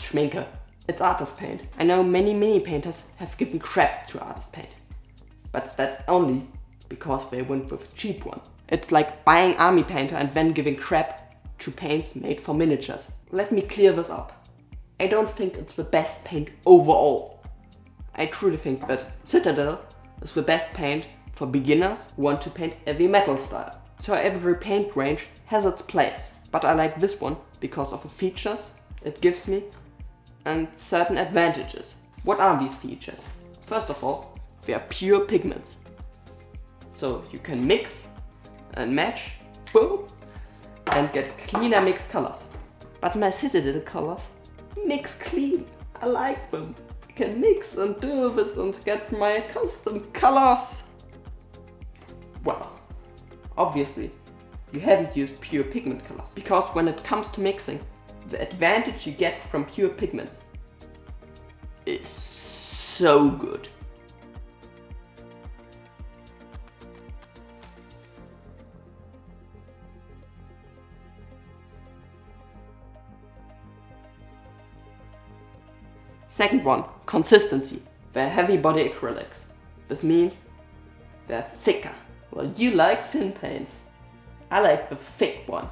Schminke. It's artist paint. I know many painters have given crap to artist paint. But that's only because they went with a cheap one. It's like buying army painter and then giving crap to paints made for miniatures. Let me clear this up. I don't think it's the best paint overall. I truly think that Citadel is the best paint for beginners who want to paint heavy metal style. So every paint range has its place. But I like this one because of the features it gives me and certain advantages. What are these features? First of all, they are pure pigments. So you can mix and match, boom, and get cleaner mixed colors. But my Citadel colors mix clean. I like them. I can mix and do this and get my custom colors. Well, obviously, you haven't used pure pigment colors, because when it comes to mixing, the advantage you get from pure pigments is so good. Second one, consistency. They're heavy body acrylics. This means they're thicker. Well, you like thin paints. I like the thick one.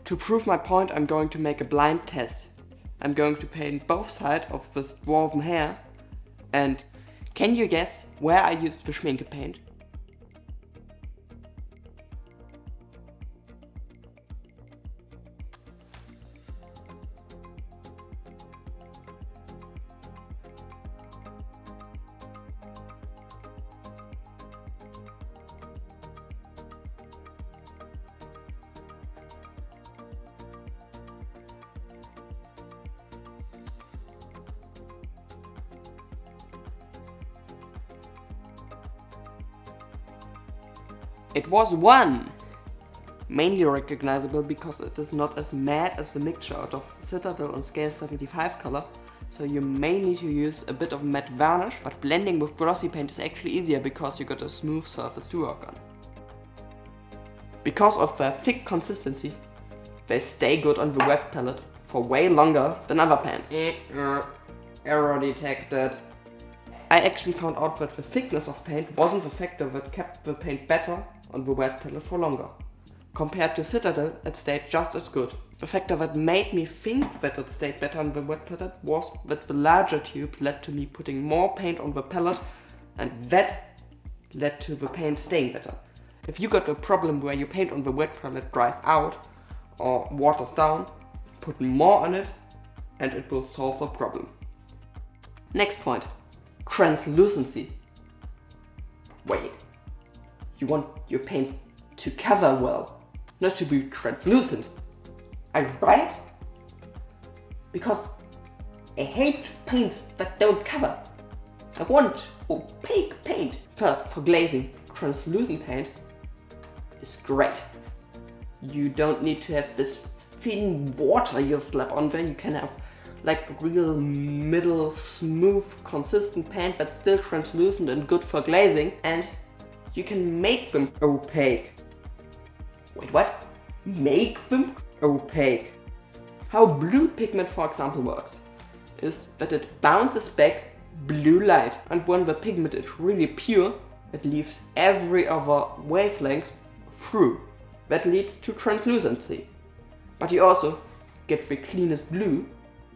To prove my point, I'm going to make a blind test. I'm going to paint both sides of this dwarven hair. And can you guess where I used the Schminke paint? It was one! Mainly recognizable because it is not as matte as the mixture out of Citadel and Scale 75 color, so you may need to use a bit of matte varnish, but blending with glossy paint is actually easier because you got a smooth surface to work on. Because of their thick consistency, they stay good on the Wetpalette for way longer than other paints. Error detected. I actually found out that the thickness of paint wasn't the factor that kept the paint better on the Wetpalette for longer. Compared to Citadel, it stayed just as good. The factor that made me think that it stayed better on the Wetpalette was that the larger tubes led to me putting more paint on the palette, and that led to the paint staying better. If you got a problem where your paint on the Wetpalette dries out or waters down, put more on it and it will solve the problem. Next point. Translucency. Wait, you want your paints to cover well, not to be translucent. I'm right? Because I hate paints that don't cover. I want opaque paint. First, for glazing, translucent paint is great. You don't need to have this thin water you slap on there. You can have like real middle, smooth, consistent paint that's still translucent and good for glazing, and you can make them opaque. Wait, what? Make them opaque? How blue pigment, for example, works is that it bounces back blue light, and when the pigment is really pure, it leaves every other wavelength through. That leads to translucency. But you also get the cleanest blue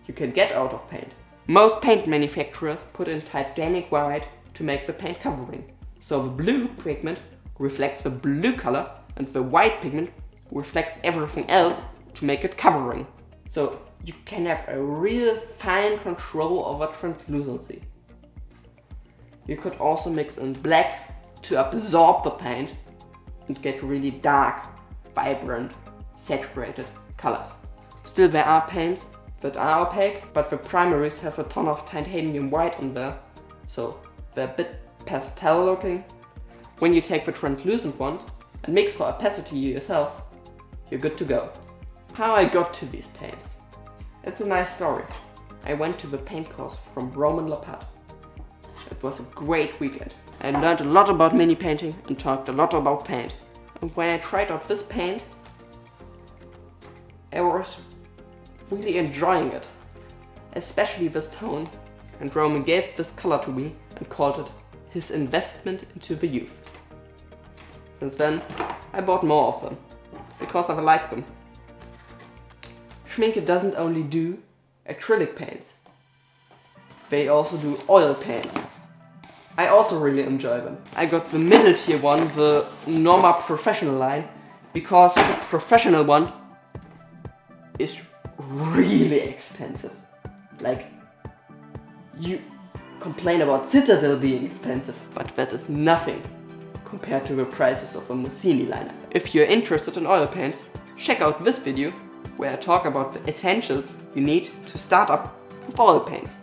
you can get out of paint. Most paint manufacturers put in titanic white to make the paint covering. So the blue pigment reflects the blue color and the white pigment reflects everything else to make it covering. So you can have a real fine control over translucency. You could also mix in black to absorb the paint and get really dark, vibrant, saturated colors. Still, there are paints that are opaque, but the primaries have a ton of titanium white in there, so they're a bit pastel looking. When you take the translucent ones and mix for opacity yourself, you're good to go. How I got to these paints? It's a nice story. I went to the paint course from Roman Lapat. It was a great weekend. I learned a lot about mini painting and talked a lot about paint. And when I tried out this paint, I was really enjoying it. especially this tone, and Roman gave this color to me and called it his investment into the youth. Since then, I bought more of them, because I like them. Schminke doesn't only do acrylic paints, they also do oil paints. I also really enjoy them. I got the middle tier one, the Norma Professional line, because the professional one is really expensive. Like, you complain about Citadel being expensive, but that is nothing compared to the prices of a Mussini liner. If you're interested in oil paints, check out this video where I talk about the essentials you need to start up with oil paints.